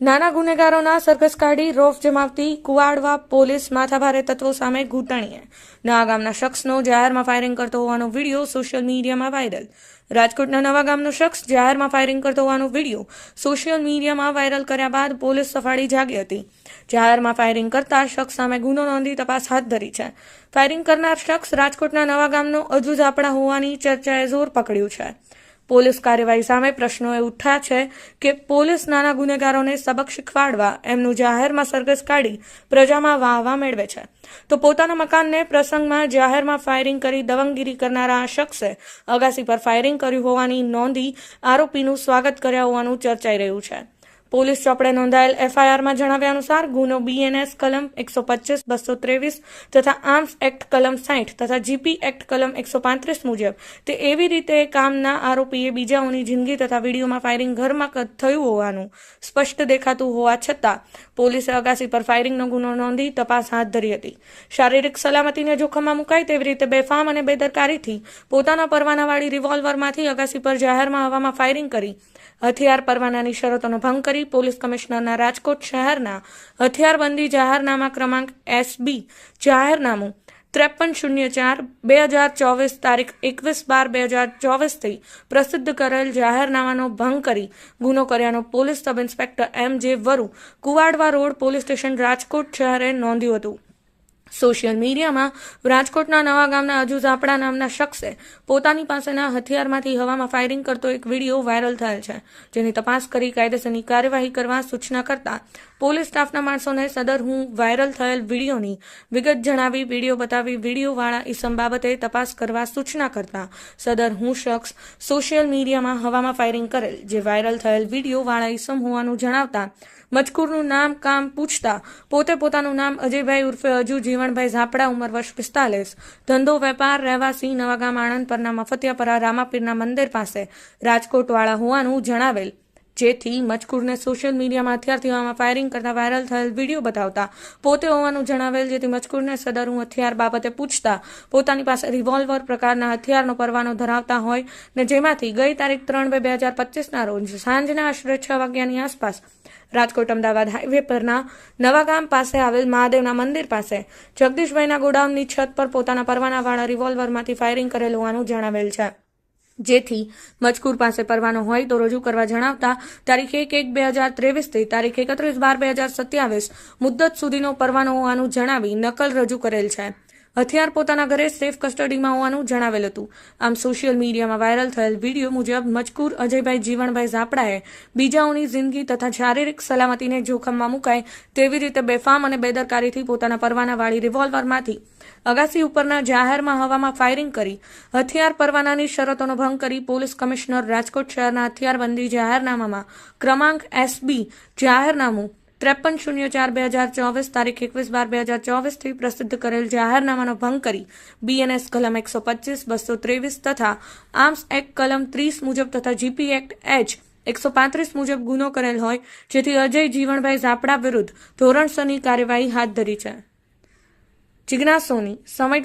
નાના ગુનેગારોના સરઘસ કાઢી રોફ જમાવતી કુવાડવા પોલીસ માથાભારે તત્વો સામે ઘૂંટણીએ. નવા ગામના શખ્સનો જાહેરમાં ફાયરિંગ કરતો હોવાનો વિડીયો સોશિયલ મીડિયામાં વાયરલ. રાજકોટના નવા ગામનો શખ્સ જાહેરમાં ફાયરિંગ કરતો હોવાનો વિડીયો સોશિયલ મીડિયામાં વાયરલ કર્યા બાદ પોલીસ સફાળી જાગી હતી. જાહેરમાં ફાયરિંગ કરતા શખ્સ સામે ગુનો નોંધી તપાસ હાથ ધરી છે. ફાયરિંગ કરનાર શખ્સ રાજકોટના નવા ગામનો અજુ ઝાપડા હોવાની ચર્ચાએ જોર પકડ્યું છે. પોલીસ કાર્યવાહી સામે પ્રશ્નો એ ઉઠ્યા છે કે પોલીસ નાના ગુનેગારોને સબક શીખવાડવા એમનું જાહેરમાં સરઘસ કાઢી પ્રજામાં વાહવા મેળવે છે, તો પોતાના મકાનને પ્રસંગમાં જાહેરમાં ફાયરિંગ કરી દબંગગીરી કરનારા આ શખ્સે અગાસી પર ફાયરિંગ કર્યું હોવાની નોંધી આરોપીનું સ્વાગત કર્યા હોવાનું ચર્ચાઈ રહ્યું છે. પોલીસ ચોપડે નોંધાયેલ એફઆઈઆરમાં જણાવ્યા અનુસાર ગુનો બીએનએસ કલમ 125, 223 તથા આર્મ્સ એક્ટ કલમ 60 તથા જીપી એક્ટ કલમ 135 મુજબ તે એવી રીતે કામના આરોપીએ બીજાઓની જિંદગી તથા વિડીયોમાં ફાયરિંગ ઘરમાં થયું હોવાનું સ્પષ્ટ દેખાતું હોવા છતાં પોલીસે અગાસી પર ફાયરિંગનો ગુનો નોંધી તપાસ હાથ ધરી હતી. શારીરિક સલામતીને જોખમમાં મુકાય તેવી રીતે બેફામ અને બેદરકારીથી પોતાના પરવાનાવાળી રિવોલ્વરમાંથી અગાસી પર જાહેરમાં હવામાં ફાયરિંગ કરી હથિયાર પરવાનાની શરતોનો ભંગ કરી પોલીસ કમિશનરના રાજકોટ શહેરના હથિયારબંધી જાહેરનામા ક્રમાંક SB જાહેરનામું 5304/2024 તારીખ 21/12/2024 થી પ્રસિદ્ધ કરેલ જાહેરનામાનો ભંગ કરી ગુનો કર્યાનો police sub inspector MJ Varu Kuvadva road police station Rajkot શહેરે નોંધ્યું હતું. સોશિયલ મીડિયામાં રાજકોટના નવા ગામના અજુ ઝાપડા નામના શખ્સે પોતાની પાસેના હથિયારમાંથી હવામાં ફાયરિંગ કરતો એક વિડીયો વાયરલ થયેલ છે, જેની તપાસ કરી કાયદેસરની કાર્યવાહી કરવા સૂચના કરતા પોલીસ સ્ટાફના માણસોને સદર વાયરલ થયેલ વિડીયોની વિગત જણાવી વિડીયો બતાવી વિડીયોવાળા ઈસમ બાબતે તપાસ કરવા સૂચના કરતા સદર શખ્સ સોશિયલ મીડિયામાં હવામાં ફાયરિંગ કરેલ જે વાયરલ થયેલ વિડીયોવાળા ઈસમ હોવાનું જણાવતા મજકૂરનું નામ કામ પૂછતા પોતે પોતાનું નામ અજયભાઈ ઉર્ફે અજુ જીવણભાઈ ઝાપડા, ઉંમર વર્ષ 45, ધંધો વેપાર, રહેવાસી નવાગામ આણંદ પરના મફતિયાપરા રામાપીરના મંદિર પાસે રાજકોટવાળા હોવાનું જણાવેલ, જેથી મજકૂરને સોશિયલ મીડિયામાં હથિયારથી હવામાં ફાયરિંગ કરતા વાયરલ થયેલ વિડીયો બતાવતા પોતે હોવાનું જણાવેલ, જેથી મજકૂરને સદર હથિયાર બાબતે પૂછતા પોતાની પાસે રિવોલ્વર પ્રકારના હથિયારનો પરવાનો ધરાવતા હોય ને જેમાંથી ગઈ તારીખ 3/2/2025ના રોજ સાંજના આશરે 6 વાગ્યાની આસપાસ રાજકોટ અમદાવાદ હાઈવે પરના નવાગામ પાસે આવેલ મહાદેવના મંદિર પાસે જગદીશભાઈના ગોડાઉનની છત પર પોતાના પરવાનાવાળા રિવોલ્વરમાંથી ફાયરિંગ કરેલ હોવાનું જણાવેલ છે, જેથી મજકૂર પાસે પરવાનો હોય તો રજૂ કરવા જણાવતા તારીખ 1/1/2023 થી તારીખ 31/12/2027 મુદ્દત સુધીનો પરવાનો હોવાનું જણાવી નકલ રજૂ કરેલ છે. હથિયાર પોતાના ઘરે સેફ કસ્ટડીમાં હોવાનું જણાવેલ હતું. આમ સોશિયલ મીડિયામાં વાયરલ થયેલ વિડીયો મુજબ મજકૂર અજયભાઈ જીવણભાઈ ઝાપડાએ બીજાઓની જિંદગી તથા શારીરિક સલામતીને જોખમમાં મુકાય તેવી રીતે બેફામ અને બેદરકારીથી પોતાના પરવાનાવાળી રિવોલ્વરમાંથી અગાસી ઉપરના જાહેરમાં હવામાં ફાયરિંગ કરી હથિયાર પરવાનાની શરતોનો ભંગ કરી પોલીસ કમિશનર રાજકોટ શહેરના હથિયારબંધી જાહેરનામામાં ક્રમાંક SB જાહેરનામું 5304/2024 તારીખ 21/12/2024 થી પ્રસિદ્ધ કરેલ જાહેરનામાનો ભંગ કરી BNS કલમ 125, 223 તથા આર્મ્સ એક્ટ કલમ 30 મુજબ તથા જીપી એક્ટ H 135 મુજબ ગુનો કરેલ હોય, જેથી અજય જીવણભાઈ ઝાપડા વિરુદ્ધ ધોરણસરની કાર્યવાહી હાથ ધરી છે. જિજ્ઞાસ સોની, સમય